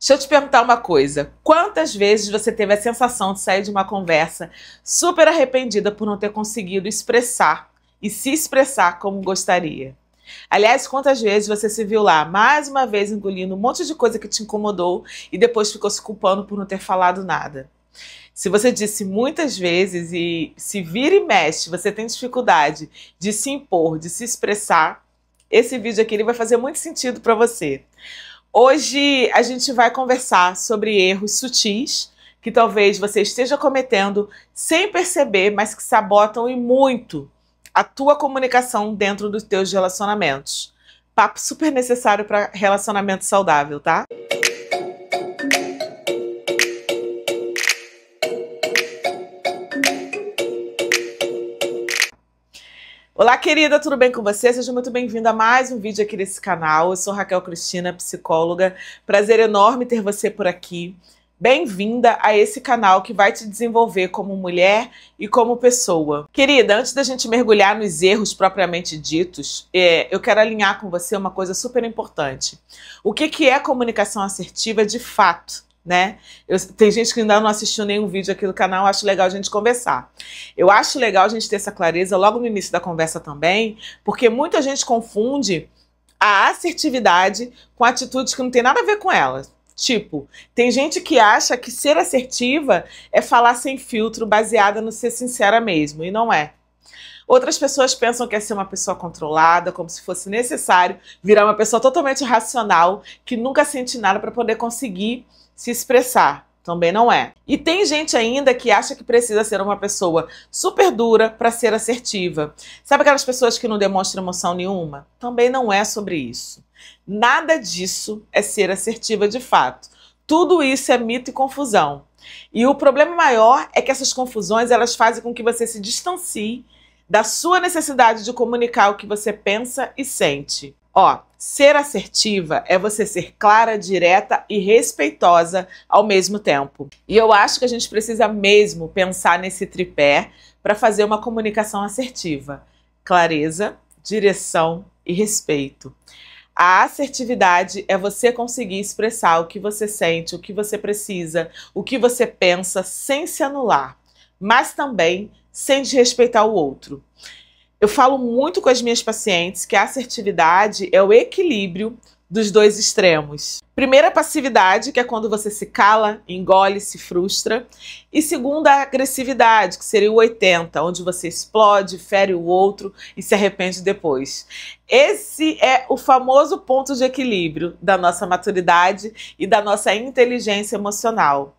Deixa eu te perguntar uma coisa. Quantas vezes você teve a sensação de sair de uma conversa super arrependida por não ter conseguido expressar e se expressar como gostaria? Aliás, quantas vezes você se viu lá, mais uma vez, engolindo um monte de coisa que te incomodou e depois ficou se culpando por não ter falado nada? Se você disse muitas vezes e se vira e mexe, você tem dificuldade de se impor, de se expressar, esse vídeo aqui ele vai fazer muito sentido para você. Hoje a gente vai conversar sobre erros sutis que talvez você esteja cometendo sem perceber, mas que sabotam e muito a tua comunicação dentro dos teus relacionamentos. Papo super necessário para relacionamento saudável, tá? Olá, querida, tudo bem com você? Seja muito bem-vinda a mais um vídeo aqui nesse canal. Eu sou Raquel Cristina, psicóloga. Prazer enorme ter você por aqui. Bem-vinda a esse canal que vai te desenvolver como mulher e como pessoa. Querida, antes da gente mergulhar nos erros propriamente ditos, eu quero alinhar com você uma coisa super importante. O que é comunicação assertiva de fato? Né? Tem gente que ainda não assistiu nenhum vídeo aqui do canal, acho legal a gente conversar. Eu acho legal a gente ter essa clareza logo no início da conversa também, porque muita gente confunde a assertividade com atitudes que não tem nada a ver com ela. Tipo, tem gente que acha que ser assertiva é falar sem filtro, baseada no ser sincera mesmo, e não é. Outras pessoas pensam que é ser uma pessoa controlada, como se fosse necessário virar uma pessoa totalmente racional, que nunca sente nada para poder conseguir se expressar. Também não é. E tem gente ainda que acha que precisa ser uma pessoa super dura para ser assertiva. Sabe aquelas pessoas que não demonstram emoção nenhuma? Também não é sobre isso. Nada disso é ser assertiva de fato. Tudo isso é mito e confusão. E o problema maior é que essas confusões elas fazem com que você se distancie da sua necessidade de comunicar o que você pensa e sente. Ó, ser assertiva é você ser clara, direta e respeitosa ao mesmo tempo. E eu acho que a gente precisa mesmo pensar nesse tripé para fazer uma comunicação assertiva. Clareza, direção e respeito. A assertividade é você conseguir expressar o que você sente, o que você precisa, o que você pensa, sem se anular, mas também sem desrespeitar o outro. Eu falo muito com as minhas pacientes que a assertividade é o equilíbrio dos dois extremos. Primeiro, a passividade, que é quando você se cala, engole, se frustra. E segunda, a agressividade, que seria o 80, onde você explode, fere o outro e se arrepende depois. Esse é o famoso ponto de equilíbrio da nossa maturidade e da nossa inteligência emocional.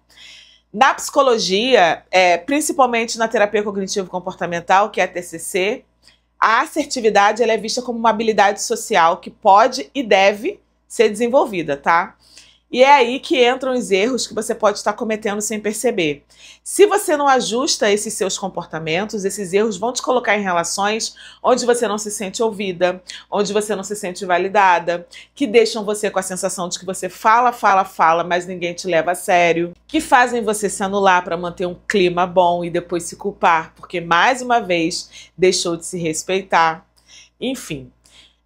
Na psicologia, principalmente na terapia cognitivo-comportamental, que é a TCC, a assertividade ela é vista como uma habilidade social que pode e deve ser desenvolvida, tá? E é aí que entram os erros que você pode estar cometendo sem perceber. Se você não ajusta esses seus comportamentos, esses erros vão te colocar em relações onde você não se sente ouvida, onde você não se sente validada, que deixam você com a sensação de que você fala, mas ninguém te leva a sério, que fazem você se anular para manter um clima bom e depois se culpar, porque mais uma vez deixou de se respeitar. Enfim,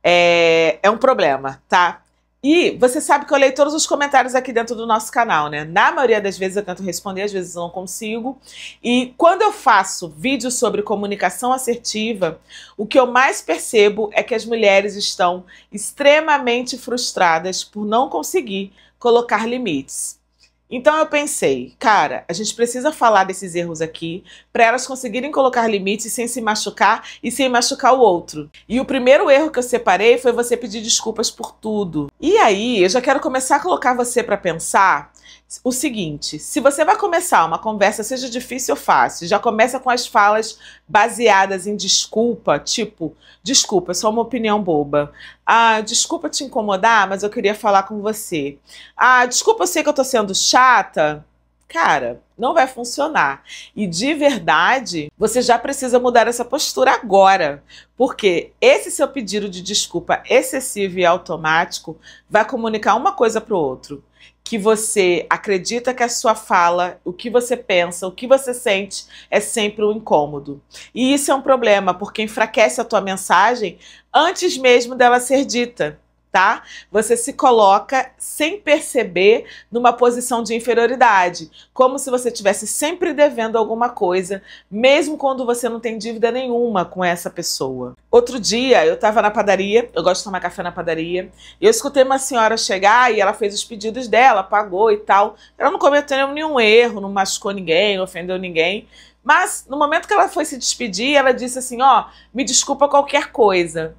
é um problema, tá? E você sabe que eu leio todos os comentários aqui dentro do nosso canal, né? Na maioria das vezes eu tento responder, às vezes eu não consigo. E quando eu faço vídeos sobre comunicação assertiva, o que eu mais percebo é que as mulheres estão extremamente frustradas por não conseguir colocar limites. Então eu pensei, cara, a gente precisa falar desses erros aqui para elas conseguirem colocar limites sem se machucar e sem machucar o outro. E o primeiro erro que eu separei foi você pedir desculpas por tudo. E aí eu já quero começar a colocar você para pensar o seguinte, se você vai começar uma conversa, seja difícil ou fácil, já começa com as falas baseadas em desculpa, tipo, desculpa, é só uma opinião boba. Ah, desculpa te incomodar, mas eu queria falar com você. Ah, desculpa, eu sei que eu tô sendo chata. Cara, não vai funcionar. E de verdade, você já precisa mudar essa postura agora. Porque esse seu pedido de desculpa excessivo e automático vai comunicar uma coisa para o outro. Que você acredita que a sua fala, o que você pensa, o que você sente é sempre um incômodo. E isso é um problema, porque enfraquece a tua mensagem antes mesmo dela ser dita. tá? Você se coloca sem perceber numa posição de inferioridade, como se você estivesse sempre devendo alguma coisa, mesmo quando você não tem dívida nenhuma com essa pessoa. Outro dia eu estava na padaria, eu gosto de tomar café na padaria, e eu escutei uma senhora chegar e ela fez os pedidos dela, pagou e tal. Ela não cometeu nenhum erro, não machucou ninguém, não ofendeu ninguém. Mas no momento que ela foi se despedir, ela disse assim, ó, me desculpa qualquer coisa.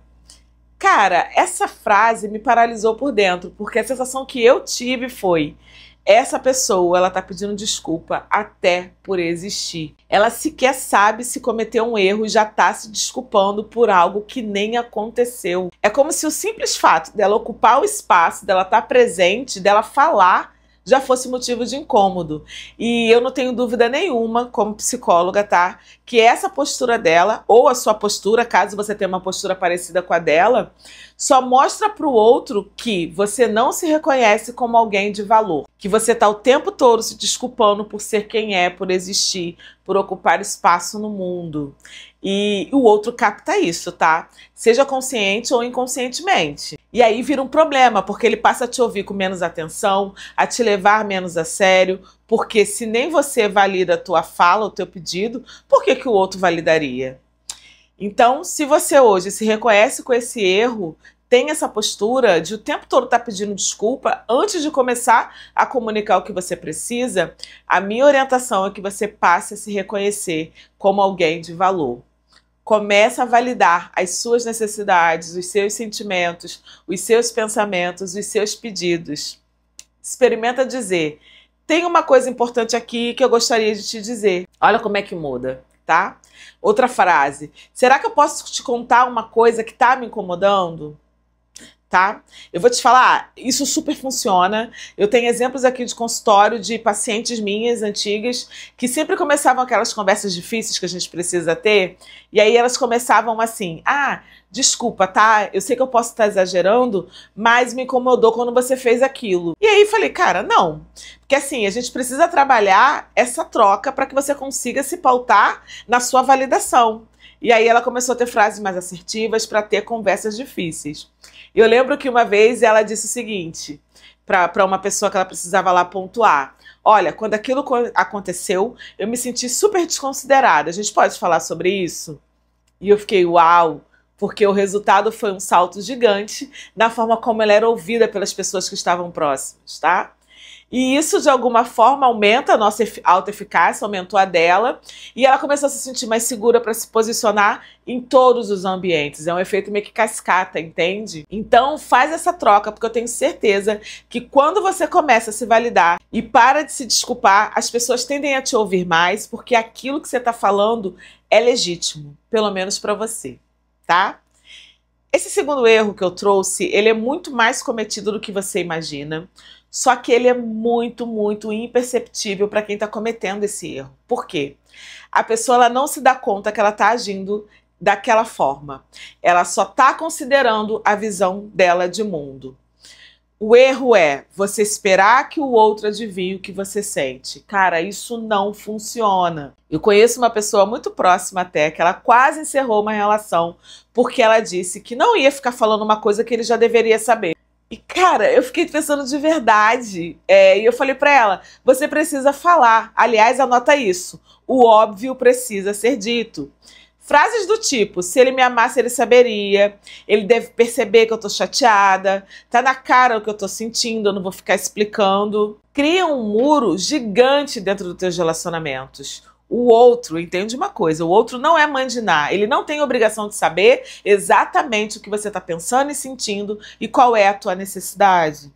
Cara, essa frase me paralisou por dentro, porque a sensação que eu tive foi: essa pessoa, ela tá pedindo desculpa até por existir. Ela sequer sabe se cometeu um erro e já tá se desculpando por algo que nem aconteceu. É como se o simples fato dela ocupar o espaço, dela estar presente, dela falar, já fosse motivo de incômodo. E eu não tenho dúvida nenhuma, como psicóloga, tá? Que essa postura dela, ou a sua postura, caso você tenha uma postura parecida com a dela, só mostra para o outro que você não se reconhece como alguém de valor. Que você tá o tempo todo se desculpando por ser quem é, por existir, por ocupar espaço no mundo. E o outro capta isso, tá? Seja consciente ou inconscientemente. E aí vira um problema, porque ele passa a te ouvir com menos atenção, a te levar menos a sério, porque se nem você valida a tua fala, o teu pedido, por que o outro validaria? Então, se você hoje se reconhece com esse erro, tem essa postura de o tempo todo estar pedindo desculpa antes de começar a comunicar o que você precisa, a minha orientação é que você passe a se reconhecer como alguém de valor. Começa a validar as suas necessidades, os seus sentimentos, os seus pensamentos, os seus pedidos. Experimenta dizer: tem uma coisa importante aqui que eu gostaria de te dizer. Olha como é que muda, tá? Outra frase: será que eu posso te contar uma coisa que tá me incomodando? Tá? Eu vou te falar, isso super funciona. Eu tenho exemplos aqui de consultório de pacientes minhas antigas que sempre começavam aquelas conversas difíceis que a gente precisa ter, e aí elas começavam assim: ah, desculpa, tá? Eu sei que eu posso estar exagerando, mas me incomodou quando você fez aquilo. E aí falei, cara, não. Porque assim, a gente precisa trabalhar essa troca para que você consiga se pautar na sua validação. E aí ela começou a ter frases mais assertivas para ter conversas difíceis. Eu lembro que uma vez ela disse o seguinte para uma pessoa que ela precisava lá pontuar: olha, quando aquilo aconteceu, eu me senti super desconsiderada. A gente pode falar sobre isso? E eu fiquei, uau, porque o resultado foi um salto gigante na forma como ela era ouvida pelas pessoas que estavam próximas, tá? E isso, de alguma forma, aumenta a nossa autoeficácia, aumentou a dela, e ela começou a se sentir mais segura para se posicionar em todos os ambientes. É um efeito meio que cascata, entende? Então, faz essa troca, porque eu tenho certeza que quando você começa a se validar e para de se desculpar, as pessoas tendem a te ouvir mais, porque aquilo que você está falando é legítimo, pelo menos para você, tá? Esse segundo erro que eu trouxe, ele é muito mais cometido do que você imagina. Só que ele é muito, muito imperceptível para quem está cometendo esse erro. Por quê? A pessoa ela não se dá conta que ela está agindo daquela forma. Ela só está considerando a visão dela de mundo. O erro é você esperar que o outro adivinhe o que você sente. Cara, isso não funciona. Eu conheço uma pessoa muito próxima até, que ela quase encerrou uma relação porque ela disse que não ia ficar falando uma coisa que ele já deveria saber. E, cara, eu fiquei pensando de verdade. E eu falei pra ela, você precisa falar. Aliás, anota isso. O óbvio precisa ser dito. Frases do tipo: se ele me amasse, ele saberia. Ele deve perceber que eu tô chateada. Tá na cara o que eu tô sentindo, eu não vou ficar explicando. Cria um muro gigante dentro dos teus relacionamentos. O outro, entende uma coisa, o outro não é mandinar, ele não tem obrigação de saber exatamente o que você está pensando e sentindo e qual é a tua necessidade.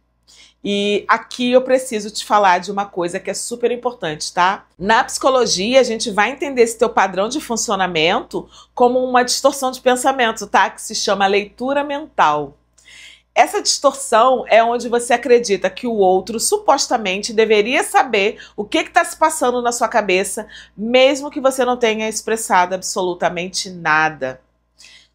E aqui eu preciso te falar de uma coisa que é super importante, tá? Na psicologia, a gente vai entender esse teu padrão de funcionamento como uma distorção de pensamento, tá? Que se chama leitura mental. Essa distorção é onde você acredita que o outro supostamente deveria saber o que está se passando na sua cabeça, mesmo que você não tenha expressado absolutamente nada.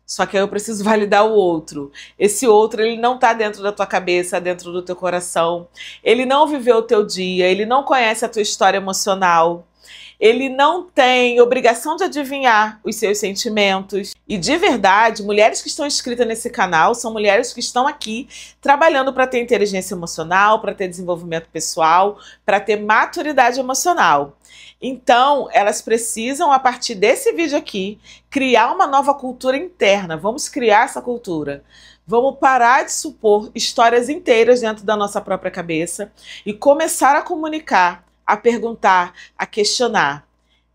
Só que aí eu preciso validar o outro. Esse outro, ele não está dentro da tua cabeça, dentro do teu coração. Ele não viveu o teu dia, ele não conhece a tua história emocional. Ele não tem obrigação de adivinhar os seus sentimentos. E de verdade, mulheres que estão inscritas nesse canal são mulheres que estão aqui trabalhando para ter inteligência emocional, para ter desenvolvimento pessoal, para ter maturidade emocional. Então, elas precisam, a partir desse vídeo aqui, criar uma nova cultura interna. Vamos criar essa cultura. Vamos parar de supor histórias inteiras dentro da nossa própria cabeça e começar a comunicar, a perguntar, a questionar.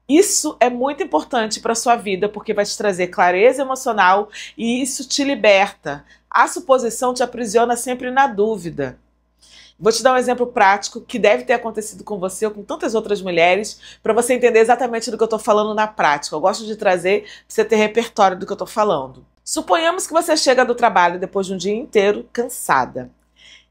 Isso é muito importante para a sua vida, porque vai te trazer clareza emocional e isso te liberta. A suposição te aprisiona sempre na dúvida. Vou te dar um exemplo prático que deve ter acontecido com você ou com tantas outras mulheres, para você entender exatamente do que eu estou falando na prática. Eu gosto de trazer para você ter repertório do que eu estou falando. Suponhamos que você chega do trabalho depois de um dia inteiro cansada.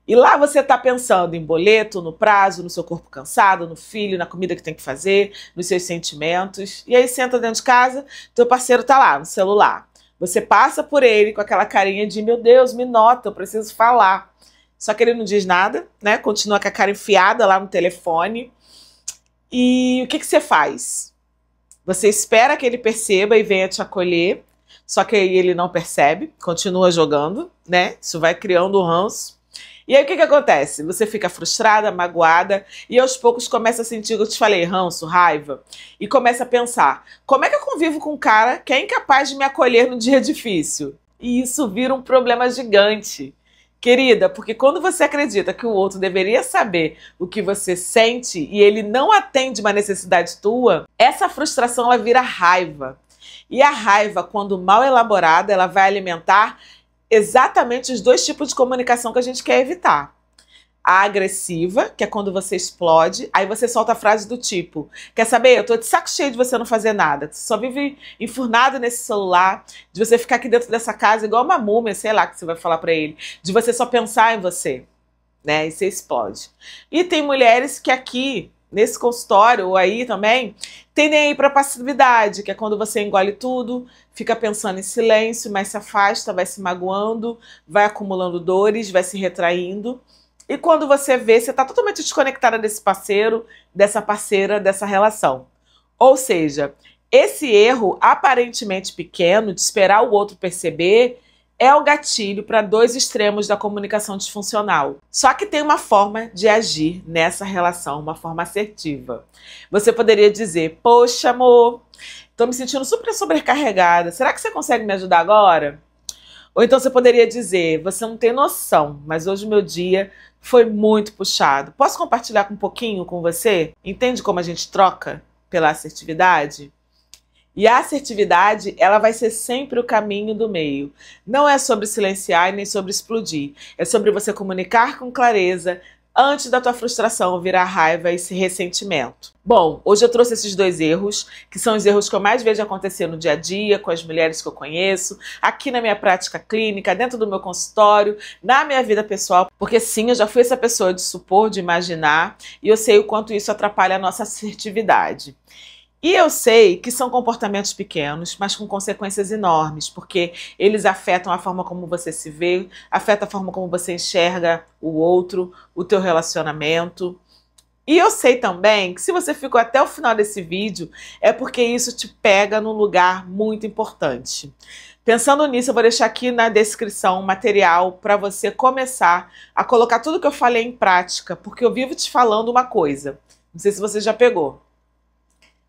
E lá você está pensando em boleto, no prazo, no seu corpo cansado, no filho, na comida que tem que fazer, nos seus sentimentos. E aí senta dentro de casa, teu parceiro está lá no celular. Você passa por ele com aquela carinha de, meu Deus, me nota, eu preciso falar. Só que ele não diz nada, né? Continua com a cara enfiada lá no telefone. E o que você faz? Você espera que ele perceba e venha te acolher, só que aí ele não percebe, continua jogando, né? Isso vai criando um ranço. E aí o que acontece? Você fica frustrada, magoada e aos poucos começa a sentir, eu te falei, ranço, raiva. E começa a pensar, como é que eu convivo com um cara que é incapaz de me acolher no dia difícil? E isso vira um problema gigante. Querida, porque quando você acredita que o outro deveria saber o que você sente e ele não atende uma necessidade tua, essa frustração ela vira raiva. E a raiva, quando mal elaborada, ela vai alimentar exatamente os dois tipos de comunicação que a gente quer evitar. A agressiva, que é quando você explode, aí você solta a frase do tipo, quer saber, eu tô de saco cheio de você não fazer nada, você só vive enfurnado nesse celular, de você ficar aqui dentro dessa casa igual uma múmia, sei lá que você vai falar pra ele, de você só pensar em você, né, e você explode. E tem mulheres que aqui, nesse consultório, ou aí também, tendem a ir pra passividade, que é quando você engole tudo, fica pensando em silêncio, mas se afasta, vai se magoando, vai acumulando dores, vai se retraindo. E quando você vê, você está totalmente desconectada desse parceiro, dessa parceira, dessa relação. Ou seja, esse erro aparentemente pequeno de esperar o outro perceber é o gatilho para dois extremos da comunicação disfuncional. Só que tem uma forma de agir nessa relação, uma forma assertiva. Você poderia dizer, poxa amor, estou me sentindo super sobrecarregada, será que você consegue me ajudar agora? Ou então você poderia dizer, você não tem noção, mas hoje o meu dia foi muito puxado. Posso compartilhar um pouquinho com você? Entende como a gente troca pela assertividade? E a assertividade, ela vai ser sempre o caminho do meio. Não é sobre silenciar e nem sobre explodir. É sobre você comunicar com clareza, antes da tua frustração virar raiva e esse ressentimento. Bom, hoje eu trouxe esses dois erros, que são os erros que eu mais vejo acontecer no dia a dia, com as mulheres que eu conheço, aqui na minha prática clínica, dentro do meu consultório, na minha vida pessoal, porque sim, eu já fui essa pessoa de supor, de imaginar, e eu sei o quanto isso atrapalha a nossa assertividade. E eu sei que são comportamentos pequenos, mas com consequências enormes, porque eles afetam a forma como você se vê, afetam a forma como você enxerga o outro, o teu relacionamento. E eu sei também que se você ficou até o final desse vídeo, é porque isso te pega num lugar muito importante. Pensando nisso, eu vou deixar aqui na descrição um material para você começar a colocar tudo que eu falei em prática, porque eu vivo te falando uma coisa. Não sei se você já pegou.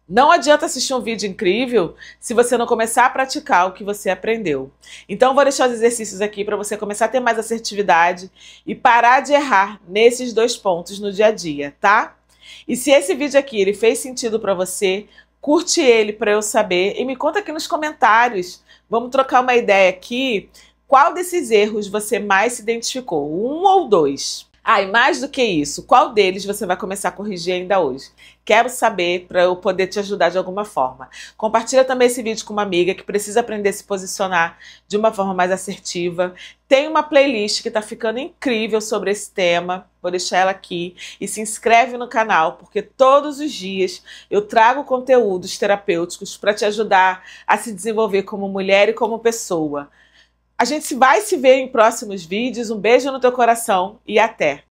Não adianta assistir um vídeo incrível se você não começar a praticar o que você aprendeu. Então eu vou deixar os exercícios aqui para você começar a ter mais assertividade e parar de errar nesses dois pontos no dia a dia, tá? E se esse vídeo aqui ele fez sentido para você, curte ele para eu saber e me conta aqui nos comentários. Vamos trocar uma ideia aqui. Qual desses erros você mais se identificou? Um ou dois? Ah, e mais do que isso, qual deles você vai começar a corrigir ainda hoje? Quero saber para eu poder te ajudar de alguma forma. Compartilha também esse vídeo com uma amiga que precisa aprender a se posicionar de uma forma mais assertiva. Tem uma playlist que está ficando incrível sobre esse tema, vou deixar ela aqui. E se inscreve no canal, porque todos os dias eu trago conteúdos terapêuticos para te ajudar a se desenvolver como mulher e como pessoa. A gente vai se ver em próximos vídeos. Um beijo no teu coração e até!